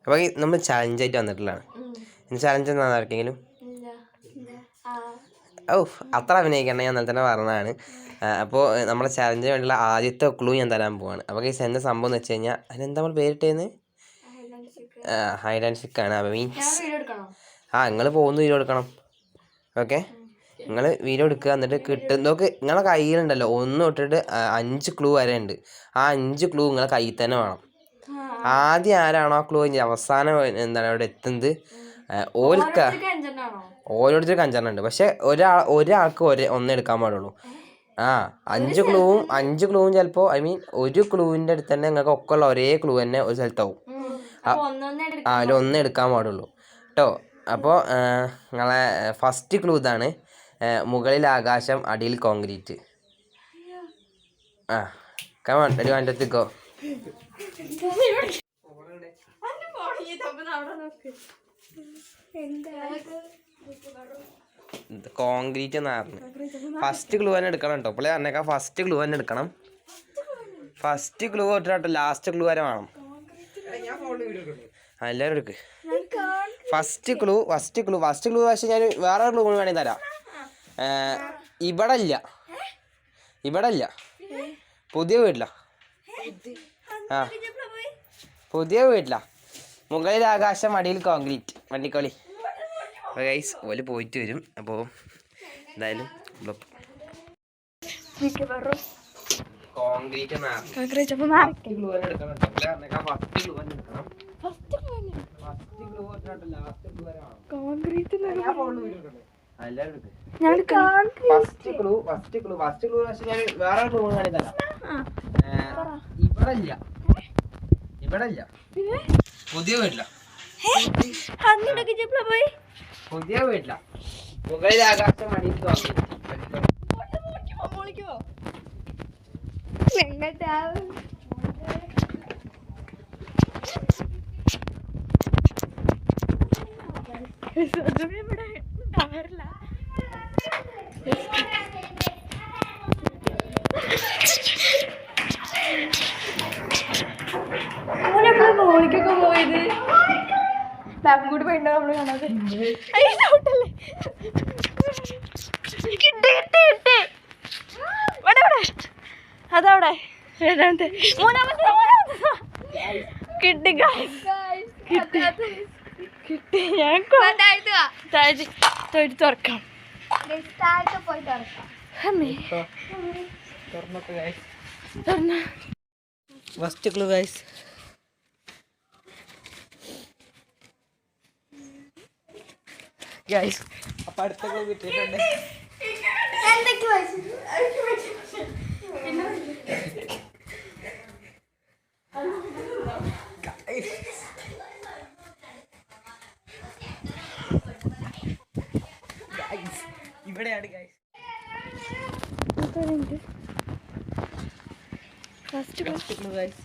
അപ്പോൾ നമ്മൾ ചലഞ്ചായിട്ട് വന്നിട്ടുള്ളതാണ്. ചലഞ്ച് എന്താണെന്ന് ആർക്കെങ്കിലും? ഓ അത്ര അഭിനയിക്കണ്ട, ഞാൻ തന്നെ പറഞ്ഞതാണ്. അപ്പോൾ നമ്മളെ ചലഞ്ചിന് വേണ്ടിയുള്ള ആദ്യത്തെ ക്ലൂ ഞാൻ തരാൻ പോവാണ്. അപ്പോൾ ഗൈസ് എന്താ സംഭവം എന്ന് വെച്ച് കഴിഞ്ഞാൽ അതിനെന്താ നമ്മൾ പേരിട്ടേന്ന്? ഹൈഡ് ആൻഡ് സിക്ക് ആണ്. അപ്പോൾ മീൻസ് നിങ്ങൾ പോകുന്ന വീഡിയോ എടുക്കണം. ഓക്കെ, നിങ്ങൾ വീഡിയോ എടുക്കുക. എന്നിട്ട് കിട്ടുന്നതൊക്കെ നിങ്ങളെ കയ്യിലുണ്ടല്ലോ 1 തൊട്ടിട്ട് 5 ക്ലൂ വരെ ഉണ്ട്. ആ 5 ക്ലൂ നിങ്ങളെ കയ്യിൽ തന്നെ വേണം. ആദ്യം ആരാണോ ആ ക്ലൂ കഴിഞ്ഞ് അവസാനം എന്താണ് അവിടെ എത്തുന്നത് ഓരോരുത്തർക്ക് 5 ഉണ്ട്. പക്ഷെ ഒരാൾക്ക് ഒന്നേ എടുക്കാൻ പാടുള്ളൂ. 5 ക്ലൂവും ചിലപ്പോൾ ഒരു ക്ലൂവിൻ്റെ അടുത്ത് തന്നെ നിങ്ങൾക്ക് ഒക്കെ ഉള്ള ഒരേ ക്ലൂ തന്നെ ഒരു സ്ഥലത്താവും. അതിലൊന്നേ എടുക്കാൻ പാടുള്ളൂ കേട്ടോ. അപ്പോൾ നിങ്ങളെ ഫസ്റ്റ് ക്ലൂ ഇതാണ്: മുകളിൽ ആകാശം, അടിയിൽ കോൺക്രീറ്റ്. കമോൺ, ഒരു വണ്ടത്തിക്കോ. കോൺക്രീറ്റ് എന്ന് പറഞ്ഞു. ഫസ്റ്റ് ക്ലൂ തന്നെ എടുക്കണം കേട്ടോ. ഇപ്പോൾ പറഞ്ഞേക്കാം ഫസ്റ്റ് ക്ലൂ തന്നെ എടുക്കണം. ഫസ്റ്റ് ക്ലൂ തൊട്ടിട്ടോ ലാസ്റ്റ് ക്ലൂ വരെ വേണം. എല്ലാവരും എടുക്ക്. ഫസ്റ്റ് ക്ലൂ പക്ഷെ ഞാൻ വേറെ ക്ലൂ വേണമെങ്കിൽ തരാം. ഇവിടെ ഇല്ല, പുതിയ വീട്ടില. പുതിയ വീട്ടില. മുകളിൽ ആകാശം, അടിയിൽ കോൺക്രീറ്റ്. വണ്ടിക്കളി. അപ്പോൾ ഗൈസ് ഓല് പോയിട്ട് വരും. അപ്പോൾ എന്തായാലും കോൺക്രീറ്റ് വേറെ ക്ലൂ കാണിത്തരാം. ഇവിടെ ഇല്ല, പുതിയ വീട്ടില. മുകളിൽ ആകാശം, അടിയിൽ കോൺക്രീറ്റ്. മോളിക്കൊക്കെ പോയത് ബാക്കും കൂടി പോയിണ്ടോ നമ്മള് കാണാതെ. അതവിടെ കിട്ടി കിട്ടി. ഞാൻ തുറക്കാം. First clue guys. അപ്പൊ അടുത്ത ക്ലൂ കിട്ടിയിട്ടുണ്ട്. ഇവിടെയാണ് guys. First clue guys.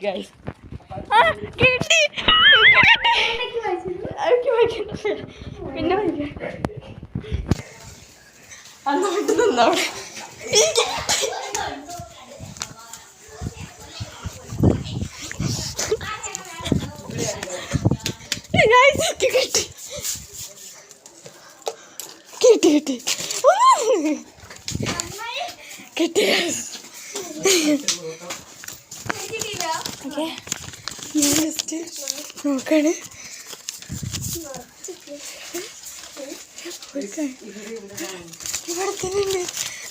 Guys പിന്നെ അന്ന് നിന്നവിടെ കിട്ടി ഞാൻ ജസ്റ്റ് നോക്കാണ്. ഇവിടെ തന്നെ ഉണ്ട്.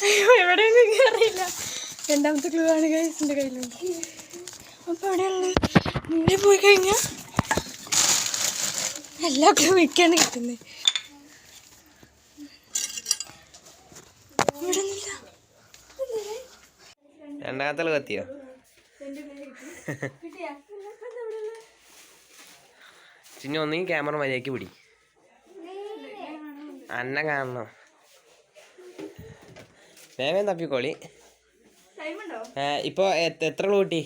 അയ്യോ എവിടെയൊന്നും അറിയില്ല. രണ്ടാമത്തെ ക്ലൂ ആണ് ഗൈസ് എൻ്റെ കയ്യിലുണ്ട്. അപ്പോൾ എവിടെയുള്ളത്? മുന്നേ പോയി കഴിഞ്ഞാൽ എല്ലാ ക്ലൂ വയ്ക്കാണ് കിട്ടുന്നത്. ഇവിടെ ഒന്നുമില്ല. രണ്ടാമത്തെ കത്തിയോ? ചിന്നു ഒന്നെങ്കിൽ ക്യാമറ മര്യാദയ്ക്ക് പിടി. അന്ന കാണണം. വേഗം തപ്പിക്കോളി. ഇപ്പോൾ എത്ര ക്ലൂ കിട്ടി?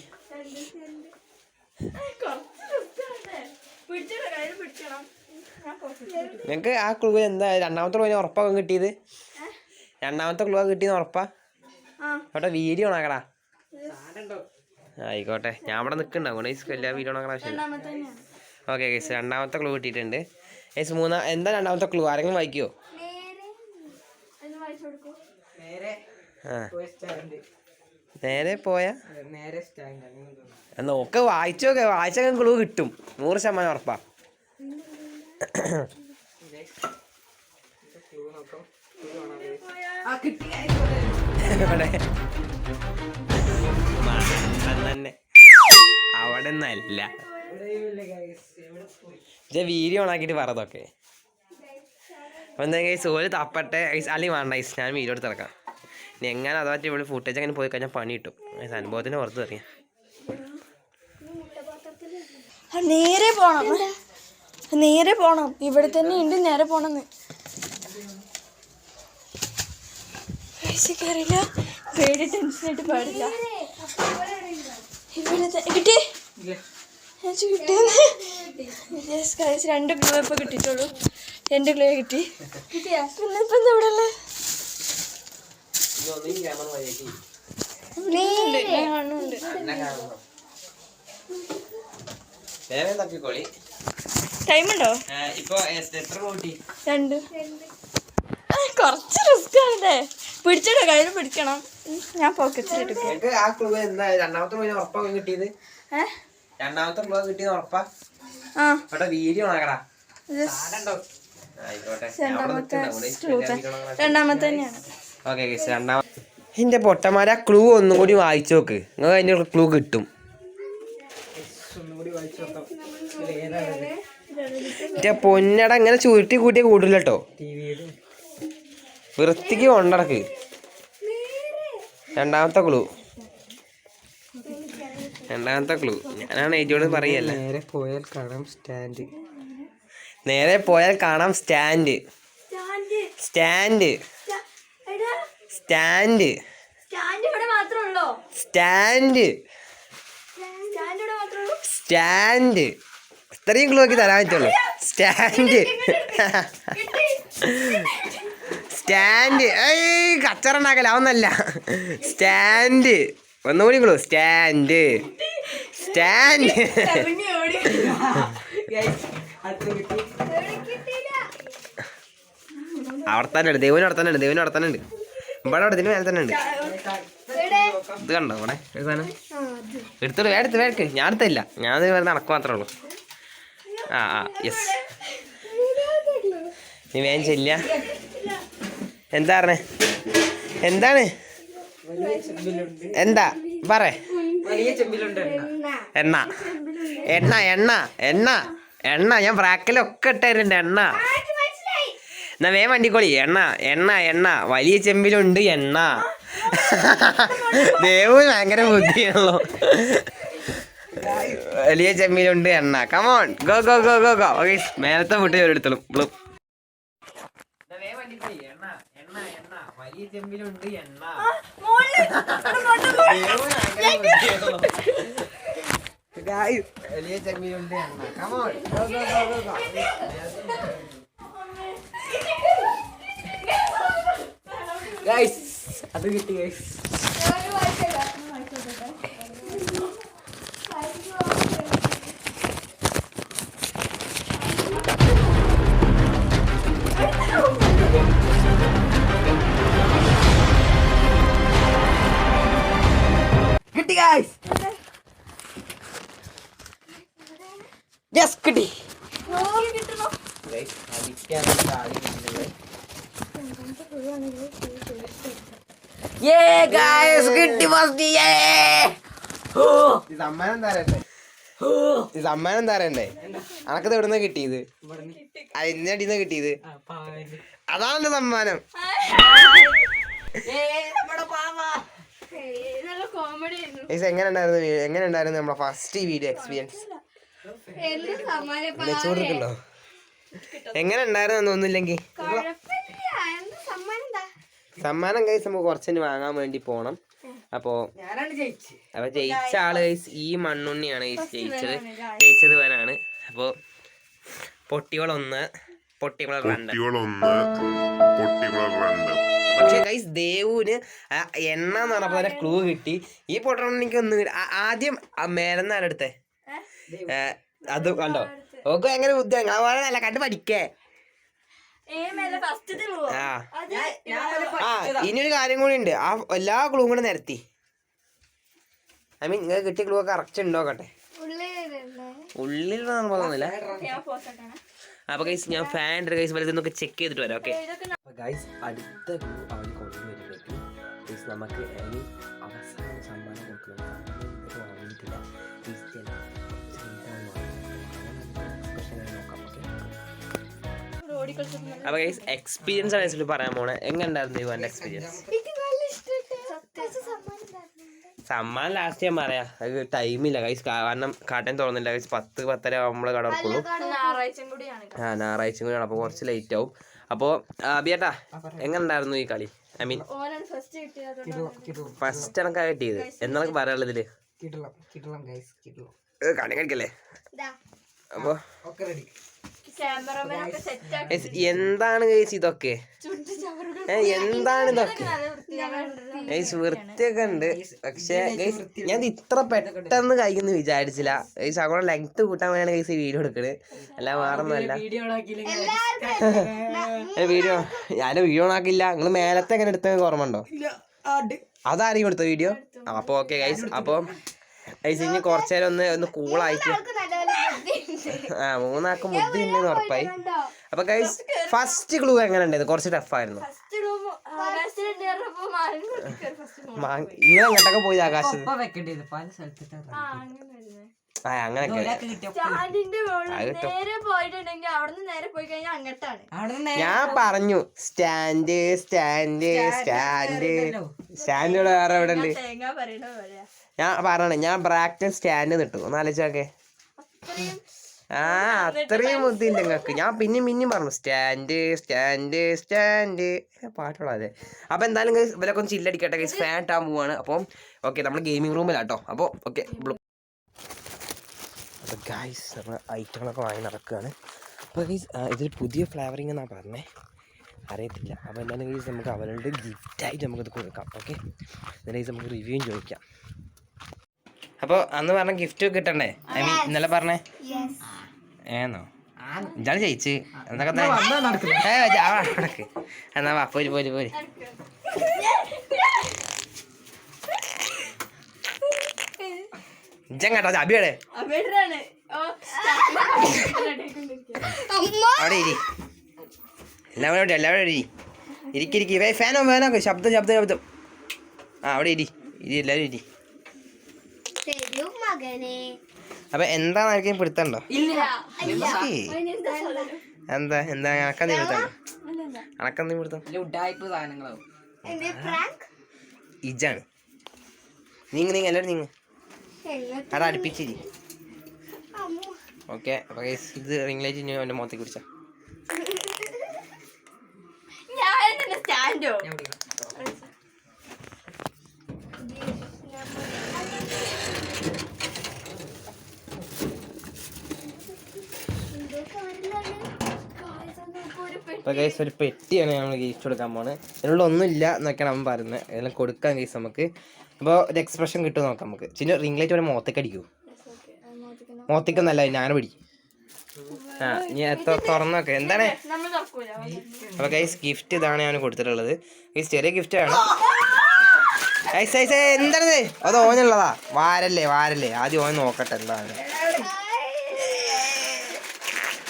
നിങ്ങൾക്ക് ആ ക്ലൂ എന്താ രണ്ടാമത്തെ ക്ലൂ ഉറപ്പാക്കാൻ കിട്ടിയത്? രണ്ടാമത്തെ ക്ലൂ കിട്ടിയെന്ന് ഉറപ്പാ? അവിടെ വീഡിയോ ആക്കടാ. ആയിക്കോട്ടെ, ഞാൻ അവിടെ നിൽക്കുന്നുണ്ടാവും എല്ലാ വീഡിയോ ആവശ്യം. ഓക്കെ ഗൈസ്, രണ്ടാമത്തെ ക്ലൂ കിട്ടിയിട്ടുണ്ട് ഗൈസ്. എന്താ രണ്ടാമത്തെ ക്ലൂ? ആരെങ്കിലും വായിക്കുമോ? നേരെ പോയാ നോക്ക, വായിച്ചോക്കെ, വായിച്ചൊക്കെ ക്ലൂ കിട്ടും, 100% ഉറപ്പാ. തന്നെ അവിടെ ഒന്നല്ല, വീഡിയോ ഓണാക്കിട്ട് പറതൊക്കെ. അപ്പൊ എന്താ ഗൈസ്, ഓല് തപ്പട്ടെ അല്ലെങ്കിൽ വേണ്ട ഗൈസ്, ഞാൻ വീഡിയോ എടുത്ത് ഇറക്കാം. ഇനി എങ്ങനെ അഥവാ ഇവിടെ ഫുട്ടേജ് അങ്ങനെ പോയി കഴിഞ്ഞാൽ പണി കിട്ടും. അനുഭവത്തിന് പുറത്ത് അറിയാം. നേരെ പോണം, നേരെ പോണം, ഇവിടെ തന്നെ ഉണ്ട്, നേരെ പോണെന്ന്. അറിയില്ല, പേടി ടെൻഷനായിട്ട് പാടില്ല. ഇവിടെ കിട്ടി, കിട്ടിയെന്ന്. 2 ക്ലൂ ഇപ്പൊ കിട്ടിയിട്ടുള്ളൂ, 2 ക്ലൂ കിട്ടി. പിന്നെ ഇപ്പൊ എന്താ ഇവിടെ ഉള്ളത്? ടൈമുണ്ടോ? 2. കുറച്ച് റിസ്ക് ആണല്ലേ, പിടിച്ചിട്ടോ, കയ്യിൽ പിടിക്കണം. ഞാൻ പോക്കറ്റിലിട്ടു. രണ്ടാമത്തെ ഉറപ്പാ. വീഡിയോ രണ്ടാമത്തെ തന്നെയാണ്. എന്റെ പൊട്ടന്മാരെ, ആ ക്ലൂ ഒന്നും കൂടി വായിച്ചു നോക്ക്, നിങ്ങൾ അതിന്റെ ക്ലൂ കിട്ടും. പൊന്നട ഇങ്ങനെ ചുരുട്ടി കൂട്ടിയ കൂടില്ല കേട്ടോ, വൃത്തിക്ക് കൊണ്ടടക്ക്. രണ്ടാമത്തെ ക്ലൂ ഞാനാണ് ഏറ്റവും പറയല്ലേ. നേരെ പോയാൽ കാണാം സ്റ്റാൻഡ്. ഇത്രയും ക്ലൂ ആക്കി തരാൻ പറ്റുള്ളൂ. സ്റ്റാൻഡ് കച്ചറ ഉണ്ടാക്കല, ഒന്നല്ല. സ്റ്റാൻഡ്, ഒന്നുകൂടി ക്ലൂ. സ്റ്റാൻഡ്. അവിടെ തന്നെ ഉണ്ട്, ദേവിന് അവിടെ തന്നെ ഉണ്ട്. ഇവിടെ അവിടെ മേലെ തന്നെ ഉണ്ട്. ഇത് കണ്ടോ ഇവിടെ സാധനം? എടുത്തോളൂ, വേടക്ക്. ഞാൻ എടുത്തില്ല, ഞാനത് വെറുതെ നടക്കുക മാത്രമേ ഉള്ളൂ. യെസ്, നീ വേഗം ചെല്ല. എന്താ പറഞ്ഞേ? എന്താ പറ? എണ്ണ ഞാൻ ബ്രാക്കിലൊക്കെ ഇട്ടായിരുന്നു. എണ്ണ എന്നാ വേഗം വണ്ടിക്കോളി. എണ്ണ വലിയ ചെമ്പിലുണ്ട് എണ്ണ. ദേവ് ഭയങ്കര ബുദ്ധിയാണല്ലോ. വലിയ ചെമ്പിലുണ്ട് എണ്ണ. Come on, go. മേലത്തെ ഫുഡ് എടുത്തോളും. വലിയ ചെമ്പിലുണ്ട് എണ്ണ. വലിയ ചെമ്പിലുണ്ട് എണ്ണ. Come on, go. ഗൈസ്, അത് കിട്ടി ഗൈസ്. കിട്ടി ഗൈസ്. യെസ്, കിട്ടി. സമ്മാനം തരണ്ടേ? അനക്കത് എവിടുന്ന കിട്ടിയത്? ഇന്നടിന്ന് കിട്ടിയത്? അതാണ് എന്റെ സമ്മാനം. എങ്ങനെ ഉണ്ടായിരുന്നു നമ്മളെ ഫസ്റ്റ് വീഡിയോ എക്സ്പീരിയൻസ്? കൊടുക്കല്ലോ, എങ്ങനെ ഉണ്ടായിരുന്നു ഒന്നുമില്ലെങ്കിൽ? സമ്മാനം കൈസ് നമുക്ക് കുറച്ചു വാങ്ങാൻ വേണ്ടി പോണം. അപ്പൊ ജയിച്ച ആള് കൈസ് ഈ മണ്ണുണ്ണിയാണ് ജയിച്ചത് വരാണ്. അപ്പൊ പൊട്ടികൾ 1, പൊട്ടികൾ 2. പക്ഷെ ഗൈസ് ദേവുവിന് എണ്ണ എന്ന് പറഞ്ഞപ്പോ തന്നെ ക്ലൂ കിട്ടി. ഈ പൊട്ടണം എനിക്ക് ഒന്നും ആദ്യം മേലെന്ന് ആരെടുത്തേ അത് കണ്ടോ ഓക്ക് ഭയങ്കര ബുദ്ധിയാണ് അതുപോലെ നല്ല കണ്ട് പഠിക്കേ. ഇനിയൊരു കാര്യം കൂടി ഉണ്ട്, ആ എല്ലാ ക്ലൂ കൂടെ നിരത്തി. ഐ മീൻ നിങ്ങൾക്ക് കിട്ടിയ ക്ലൂ കറക്റ്റ് ഉണ്ടോക്കട്ടെ. ഉള്ളിൽ തോന്നുന്നില്ല. അപ്പൊ ഗൈസ് ഞാൻ ഫാൻ ഗൈസ് വലുതൊക്കെ ചെക്ക് ചെയ്തിട്ട് വരാം. ഓക്കെ ഗൈസ് അടുത്ത ക്ലൂ അവർ കൊണ്ടുവരുമ്പോഴേക്കും ഗൈസ് നമുക്ക് ഇനി അവസാന സമ്മാനം കൊടുക്കണം. വാങ്ങിയിട്ടില്ല അപ്പൊ ഗൈസ് എക്സ്പീരിയൻസ് ആണ് പറയാൻ പോണേ. എങ്ങനെ ഉണ്ടായിരുന്നു എന്റെ എക്സ്പീരിയൻസ്? സമ്മാനം ലാസ്റ്റ് ഞാൻ പറയാം, അത് ടൈമില്ല ഗൈസ്, കാരണം കാട്ടാൻ തോന്നുന്നില്ല ഗൈസ്. 10-10:30 നമ്മള് കട തുറക്കുള്ളൂ. ഞായറാഴ്ചയും കൂടിയാണ്, അപ്പൊ കുറച്ച് ലേറ്റ് ആവും. അപ്പൊ അബിയേട്ടാ എങ്ങനെ ഉണ്ടായിരുന്നു ഈ കളി? ഐ മീൻ ഫസ്റ്റ് എനക്കാ കിട്ടിയത്. എന്താണ് പറയാനുള്ളത് ഇതില്? കളി കളിക്കല്ലേ? അപ്പൊ എന്താണ് ഗൈസ് ഇതൊക്കെ? എന്താണ് ഇതൊക്കെ ഗൈസ്? വൃത്തിയൊക്കെ ഉണ്ട്, പക്ഷെ ഗൈസ് ഞാൻ ഇത്ര പെട്ടെന്ന് കഴിക്കുന്നു വിചാരിച്ചില്ല ഗൈസ്. അങ്ങോട്ട് ലെങ്ത് കൂട്ടാൻ വേണ്ടിയാണ് ഗൈസ് വീഡിയോ എടുക്കണത്, അല്ല വേറൊന്നുമല്ല. വീഡിയോ ഞാൻ വീഡിയോ ഓണാക്കില്ല. നിങ്ങൾ മേലത്തെ എങ്ങനെ എടുത്ത ഓർമ്മ ഉണ്ടോ? അതാരെയും എടുത്ത വീഡിയോ? അപ്പൊ ഓക്കെ ഗൈസ്. അപ്പൊ ഗൈസ് ഇനി കുറച്ചേരം ഒന്ന് കൂളായിട്ട് മൂന്നാക്കും ബുദ്ധി ഉണ്ടെന്ന് ഉറപ്പായി. അപ്പൊ ഗൈസ് ഫസ്റ്റ് ക്ലൂ എങ്ങനെ ഉണ്ടായത്? കുറച്ച് ടഫായിരുന്നു. നിങ്ങൾ അങ്ങോട്ടൊക്കെ പോയി ആകാശത്ത് അങ്ങനൊക്കെ ഞാൻ പറഞ്ഞു. സ്റ്റാൻഡ് സ്റ്റാൻഡ് സ്റ്റാൻഡ് സ്റ്റാൻഡ് വേറെ എവിടെ ഉണ്ട്? ഞാൻ പറയണേ, ഞാൻ ബ്രാക്കറ്റ് സ്റ്റാൻഡ് നിട്ടു. ഒന്ന് ആലോചിച്ചോക്കെ. അത്രയും ബുദ്ധിയില്ല നിങ്ങൾക്ക്. ഞാൻ പിന്നെയും പറഞ്ഞു സ്റ്റാൻഡ് സ്റ്റാൻഡ് സ്റ്റാൻഡ് പാട്ടുള്ളതേ. അപ്പൊ എന്തായാലും ഗൈസ് ഇവരൊക്കെ ഒന്ന് ചില്ലടിക്കട്ടെ ഗൈസ്, ഫാൻ ഇട്ടാൻ പോവാണ്. അപ്പം ഓക്കെ നമ്മൾ ഗെയിമിംഗ് റൂമിലാട്ടോ. അപ്പോൾ ഓക്കെ അപ്പോൾ ഗൈസ് നമ്മൾ ഐറ്റങ്ങളൊക്കെ വാങ്ങി നടക്കുകയാണ്. അപ്പോൾ ഗൈസ് ഇതൊരു പുതിയ ഫ്ലേവറിങ് എന്നാണ് പറഞ്ഞേ, അറിയത്തില്ല. അപ്പോൾ എന്തായാലും ഗൈസ് നമുക്ക് അവരുടെ ഗിഫ്റ്റായിട്ട് നമുക്കിത് കൊടുക്കാം. ഓക്കെ എന്തായാലും ഗൈസ് നമുക്ക് റിവ്യൂയും ചോദിക്കാം. അപ്പോൾ അന്ന് പറഞ്ഞ ഗിഫ്റ്റ് കിട്ടണ്ടേ? ഐ മീൻ ഇന്നലെ പറഞ്ഞേ ഏന്നോ? ഇതാണ് ജയിച്ച് എന്നൊക്കെ നടക്ക്. എന്നാ വാ പോര് പോര് പോര്. ഇജ്ജം കേട്ടോ അബിയുടെ അവിടെ ഇരി. എല്ലാവരും എല്ലാവരും ഇരി. ഇരിക്കിരിക്കി ഫാനോ ഫാനോ ശബ്ദം ശബ്ദം ശബ്ദം. അവിടെ ഇരി എല്ലാവരും ഇരി. അപ്പൊ എന്താണ് ആർക്കും പിടുത്തണ്ടോ? എന്താ എന്താ അണക്കെന്തീ പിടുത്തണ്ടോ? അണക്കെന്തീ പിടുത്തം? ഇജാണ്. നീങ്ങ എല്ലാവരും നീങ്ങ അവിടെ അടുപ്പിച്ചിരി. ഓക്കെ അപ്പൊ ഇത് റിംഗ് ലൈറ്റ് ഇനി അവന്റെ മുഖത്തേക്ക് പിടിച്ച അപ്പോൾ ഗൈസ് ഒരു പെട്ടിയാണ് നമ്മൾ ഗിഫ്റ്റ് കൊടുക്കാൻ പോകുന്നത്. ഇതിനുള്ള ഒന്നുമില്ല എന്നൊക്കെയാണ് അവൻ പറയുന്നത്. ഇതെല്ലാം കൊടുക്കാൻ ഗൈസ് നമുക്ക്. അപ്പോൾ ഒരു എക്സ്പ്രഷൻ കിട്ടും നോക്കാം നമുക്ക്. ചില റിംഗ് ലൈറ്റ് ഇവിടെ മുഖത്തേക്ക് അടിക്കൂ. മുഖത്തേക്കൊന്നല്ല ഞാൻ പിടി. ഇനി എത്ര തുറന്നൊക്കെ എന്താണ്? അപ്പോൾ ഗൈസ് ഗിഫ്റ്റ് ഇതാണ് ഞാൻ കൊടുത്തിട്ടുള്ളത്. ഗൈസ് ചെറിയ ഗിഫ്റ്റാണ്. എന്താണത്? അത് ഓനുള്ളതാ. വാരല്ലേ ആദ്യം ഓൻ നോക്കട്ടെ എന്താണ്.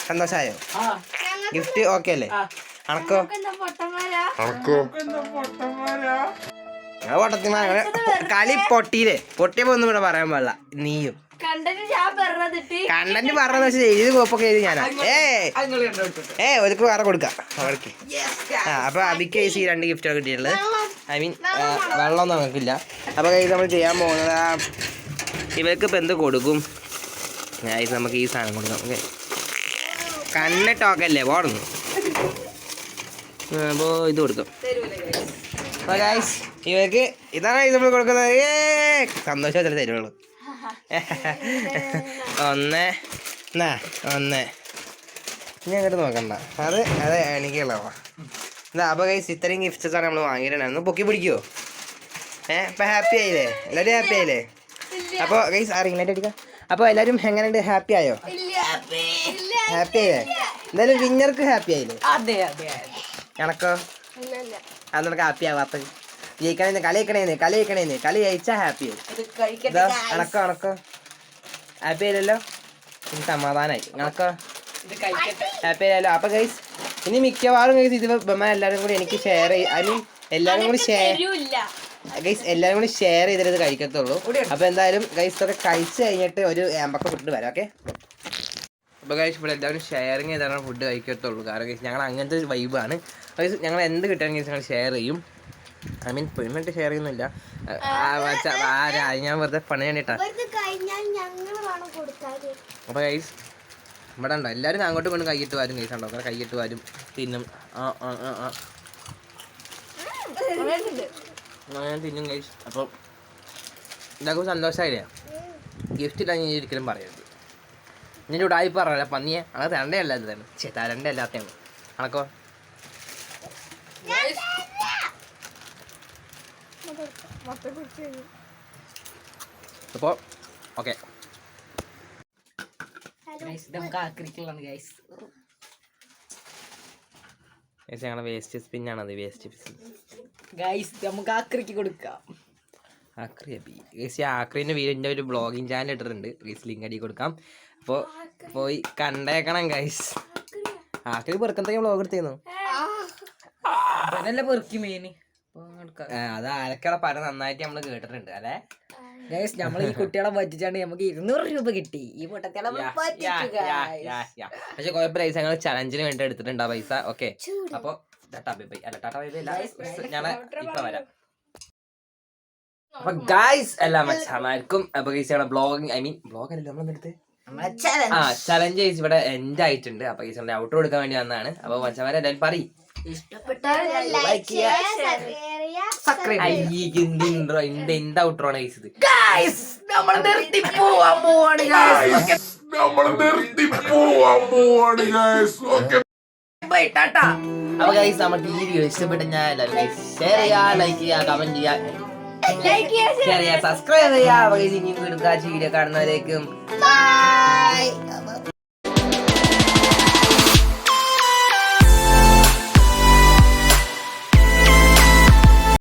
സന്തോഷമായോ? ഗിഫ്റ്റ് ഓക്കെ അല്ലേ? അണക്കോ പൊട്ടത്തിമാ കളി പൊട്ടിയപ്പോ ഒന്നും ഇവിടെ പറയാൻ പാടില്ല. നീയും കണ്ടന്റ് പറഞ്ഞെന്ന് വെച്ചാൽ എഴുതി കോപ്പൊക്കെ എഴുതി ഞാനാ. ഒരിക്കൽ വേറെ കൊടുക്കാം അവർക്ക്. അപ്പൊ അബിക്ക് ഈ 2 ഗിഫ്റ്റാണ് കിട്ടിയിട്ടുള്ളത്. ഐ മീൻ വെള്ളമൊന്നും നമുക്കില്ല. അപ്പൊ നമ്മൾ ചെയ്യാൻ പോകുന്നത് ഇവർക്ക് ഇപ്പൊ എന്ത് കൊടുക്കും? നമുക്ക് ഈ സാധനം കൊടുക്കാം. ഓക്കെ കണ്ണിട്ടോക്കല്ലേ പോടുന്നു. അപ്പോൾ ഇത് കൊടുക്കും. അപ്പോൾ ഗൈസ് ഇവർക്ക് ഇതാണ് നമ്മൾ കൊടുക്കുന്നത്. സന്തോഷത്തിൽ തരുവുള്ളൂ. 1 ഇനി അങ്ങോട്ട് നോക്കണ്ട. അത് എനിക്കുള്ളവാ. എന്താ അപ്പോൾ ഗൈസ് ഇത്രയും ഗിഫ്റ്റ്സ് ആണ് നമ്മൾ വാങ്ങിയിട്ടുണ്ടായിരുന്നു. പൊക്കി പിടിക്കുമോ? ഇപ്പം ഹാപ്പി ആയില്ലേ? എല്ലാവരും ഹാപ്പി ആയില്ലേ? അപ്പോൾ ഗൈസ് അറിയില്ല അടിക്കാം. അപ്പോൾ എല്ലാവരും എങ്ങനെയുണ്ട്? ഹാപ്പി ആയോ? ഹാപ്പി ആയില്ലേ? എന്തായാലും വിന്നർക്ക് ഹാപ്പി ആയില്ലേ? അതെ അതെ കണക്കോ? അത് നമുക്ക് ഹാപ്പി ആവാത്ത ജയിക്കണേന്ന് കളി ജയിച്ചാൽ ഹാപ്പി ആയി. ഇതാ കണക്കോ ഹാപ്പി ആയില്ലല്ലോ? ഇനി സമാധാനമായി. കണക്കോ ഹാപ്പി ആയല്ലോ? അപ്പോൾ ഗൈസ് ഇനി മിക്കവാറും ഗൈസ് ഇത് എല്ലാവരും കൂടി എനിക്ക് ഷെയർ ചെയ്യും. ഐ മീൻ എല്ലാവരും കൂടി എല്ലാവരും കൂടി ഷെയർ ചെയ്തിട്ട് കഴിക്കത്തുള്ളൂ. അപ്പോൾ എന്തായാലും ഗൈസ് ഇതൊക്കെ കഴിച്ച് കഴിഞ്ഞിട്ട് ഒരു ഏമ്പക്ക ഫുഡ് വരാം. ഓക്കെ. അപ്പോൾ ഗൈസ് ഇവിടെ എല്ലാവരും ഷെയറിങ് ചെയ്താണ് ഫുഡ് കഴിക്കത്തുള്ളൂ. കാരണം ഗൈസ് ഞങ്ങൾ അങ്ങനത്തെ ഒരു വൈബാണ്. ഗൈസ് ഞങ്ങൾ എന്ത് കിട്ടുകയാണെങ്കിൽ ഗൈസ് ഞങ്ങൾ ഷെയർ ചെയ്യും. ഐ മീൻ പെണ്ണിട്ട് ഷെയർ ചെയ്യുന്നില്ല. ഞാൻ വെറുതെ പണി വേണ്ടിയിട്ടാണ്. അപ്പോൾ ഗൈസ് ഇവിടെ ഉണ്ടോ എല്ലാവരും അങ്ങോട്ടും ഇങ്ങോട്ടും കൈയിട്ട് വരും. ഗൈസ് ഉണ്ടോ അങ്ങനെ കൈയിട്ട് വരും തിന്നും. ഞാൻ തിന്നും ഗൈസ്. അപ്പോൾ ഇതൊക്കെ സന്തോഷമായില്ലേ? ഗിഫ്റ്റ് ഇല്ല ഞാൻ ഒരിക്കലും പറയരുത്. നിന്റെ ഉടായി പറഞ്ഞല്ല പന്നിയെ അങ്ങനെ തരണ്ടേ അല്ലാത്തതാണ്. തരണ്ടേ അല്ലാത്തതാണ്. കണക്കോ അപ്പോൾ ഓക്കെ. ഞങ്ങളെ വേസ്റ്റ് സ്പിന്നാണത്. വേസ്റ്റ് നമുക്ക് ആക്രിക്ക് കൊടുക്കാം. ആക്രീൻ്റെ വീടിൻ്റെ ഒരു ബ്ലോഗിങ് ചാനൽ ഇട്ടിട്ടുണ്ട്. ഗൈസ് ലിങ്ക് അടി കൊടുക്കാം. അപ്പോൾ പോയി കണ്ടേക്കണം ഗൈസ്. ആക്രി പെറുക്കന്തൊക്കെ ബ്ലോഗ് എടുത്തിരുന്നു. പെറുക്കി മെയിന് അത് ആരൊക്കെ പല നന്നായിട്ട് നമ്മള് കേട്ടിട്ടുണ്ട് അല്ലേ? നമ്മൾ ഈ കുട്ടികളെ പറ്റിച്ചാണ്ട് നമുക്ക് 200 രൂപ കിട്ടി. ഈ പൊട്ടത്തികളെ പക്ഷെ കുഴപ്പമില്ല. ഞങ്ങൾ ചലഞ്ചിന് വേണ്ടി എടുത്തിട്ടുണ്ട് ആ പൈസ. ഓക്കെ. അപ്പൊ ഞാൻ ഇപ്പൊ വരാം. അപ്പൊ ഗൈസ് എല്ലാം മച്ചാമാർക്കും അപ്പൊ guys blogging I mean blog അല്ലല്ലോ നമ്മളെടുത്ത് ചലഞ്ച് ഗൈസ് ഇവിടെ എൻഡ് ആയിട്ടുണ്ട്. അപ്പൊ ഗൈസ് ഔട്ടർ കൊടുക്കാൻ വേണ്ടി വന്നതാണ്. അപ്പൊ മച്ചമാരെ എല്ലാവരും പറയും എന്താ ഔട്ടറാണ് ഗൈസ് ഇത്? അപ്പൊ ഗൈസ് നമ്മുടെ ഈ വീഡിയോ ഇഷ്ടപ്പെട്ട ഞാൻ എല്ലാവരും ഷെയർ ചെയ്യാ, ലൈക്ക് ചെയ്യാ, കമന്റ് ചെയ്യാ, ഷെയർ ചെയ്യാ, സബ്സ്ക്രൈബ് ചെയ്യാ. വീഡിയോ കാണുന്നവരേക്കും ബൈ.